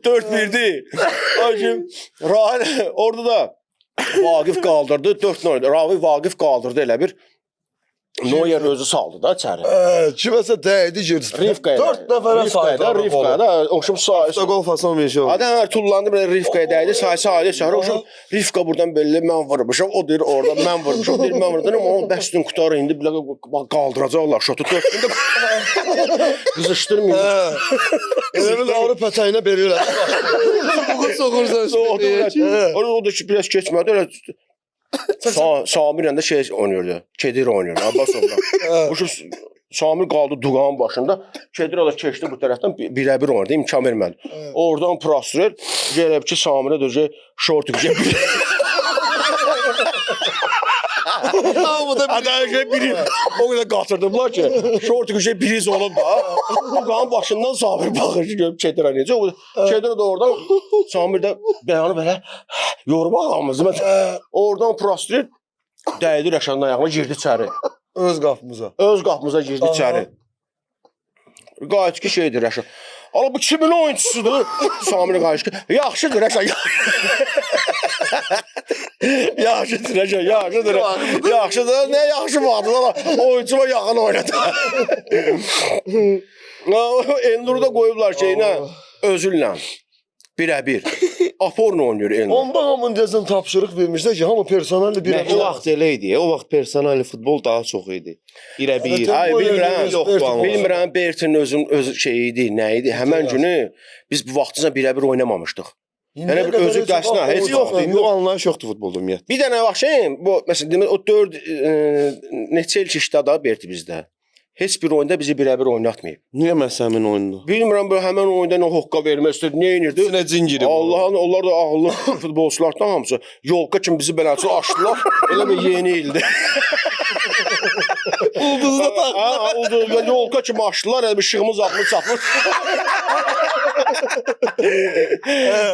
4-1'di. Hakim orada da Vaqif qaldırdı. 4-0. Ravi Vaqif qaldırdı elə bir. Neuer özü saldı da içəri. Kiməsə dəydi girdi. Rivkaya. 4 nəfərə saydı. Rivkaya. Oxşum Usta gol fason bir şey oldu. Adam tullandı belə Rivkaya dəydi. Sayı çağırır. Oxşum Rivka buradan belli mən vurmuşam. O deyir orada mən vurmuşam. O deyir mən vurdum. Amma o bəstin qutarı indi belə qaldıracaqlar. Şotu 4-1-də qızışdırmayın. Elə bir Avrupa pətəyinə verirlər. Soğursan. O da biraz keçmədi. Öyle Samir'lə də şey oynuyordu. Kedir oynuyordu. Abbasov'la. Samir qaldı Duğanın başında. Kedir da keçdi bu tərəfdən birə-bir oynadı. İmkan vermədi. Oradan Prosrer gəlib ki Samirə dözə şort gücə bir. Adamca biri o qədər qatırdıblar ki, şort gücə biriz olub da. Duğanın başından Samir baxır ki, görüb Kedirə necə. Kedir də oradan Samir də bəyanı belə yoruma qalmaz. Oradan Prosrer dəydi Rəşadın ayağına girdi içəri. Öz qapımıza. Öz qapımıza girdi içəri. Qayıt ki şeydir Rəşad. Ala bu kimin oyunçusudur? Samir qayıt ki, yaxşıdır Rəşad. Yaxşıdır Rəşad, yaxşıdır. Yaxşıdır. Nə yaxşı vardı lan? Oyuncuma yaxın oynadı. Elnur'u da qoyublar şeyinə özünlə. Birə-bir. Aporla oynuyor Elnur. Onda hamın deyəsən tapşırıq vermişlər ki, hamı personalli birə-bir. O vaxt elə idi. O vaxt personalli futbol daha çox idi. İrə-bir. Ay bilmirəm Bertin öz şeyi idi, nə idi? Həmən günü biz bu vaxtınca birə-bir oynamamışdıq. Yəni bir özü dərsnə heç yoxdur. İndi o anlayış yoxdur futbolda ümumiyyətlə. Bir dənə baxın, bu məsələn demək o 4 neçə il keçdi da Berti bizdə. Heç bir oyunda bizi birə-bir oynatmayıb. Niyə məhz həmin oyunda? Bilmirəm bu həmin oyunda nə hoqqa vermək istədi, nə edirdi? Üstünə cin girib. Allah'ın onlar da ağıllı futbolçulardan hamısı yolka kimi bizi beləçə açdılar. Elə bir yeni ildi. Ulduzu da taxdılar. Ulduzu yolka kimi açdılar, elə bir şığımız ağlı çapır.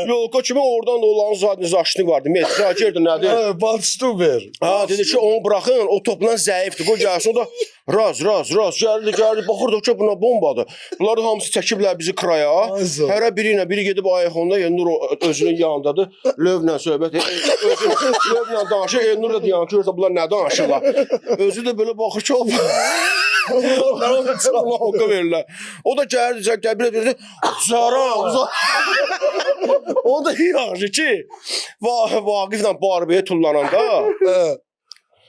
Yolka kimi oradan da olan zaten vardı. Mesra girdi nədir? Badstuber. Dedi ki onu bırakın, o topla zəifdir. Qoy gəlsin, o da raz gəldi, baxırdı ki buna bombadır. Bunlar da hamısı çəkiblər bizi kraya. Hərə biri gedib ayaqonda, Elnur özünün yanındadır. Lövlə söhbət, Lövlə danışır, Elnur da deyən ki, bunlar nə danışırlar? Özü də belə baxır ki, ona hoqqa verirlər. O da gəldi, Zara, o da yaxşı ki, Vaqiflə Barbeyə tullananda,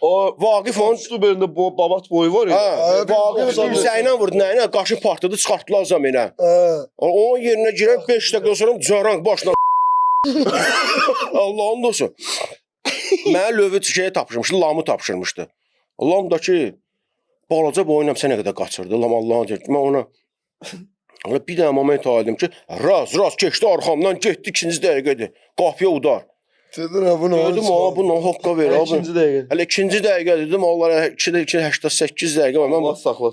o Vaqif onun Stuberində babat boyu var ya. Vaqif dirsəyinə vurdu, nəyinə, qaşı partladı, çıxartdılar zəminə. Onun yerinə girək 5 dəqiqə sonra Caran başla. Allah'ın dostu. Mənə Lövi şeyə tapşırmışdı, Lamı tapşırmışdı. Lam da ki, balaca boyunam sən nə qədər qaçırdı, Lam Allah'ın deyir. Mən ona bir dənə moment aldım ki, raz keçdi arxamdan, getdi 2-ci dəqiqədir. Qapıya udar. Dedim bunu. Dedim ona bundan hoqqa ver. İkinci dəqiqə. Hələ 2-ci dəqiqə dedim, onlara 2-88 dəqiqə var. Allah saxlasın.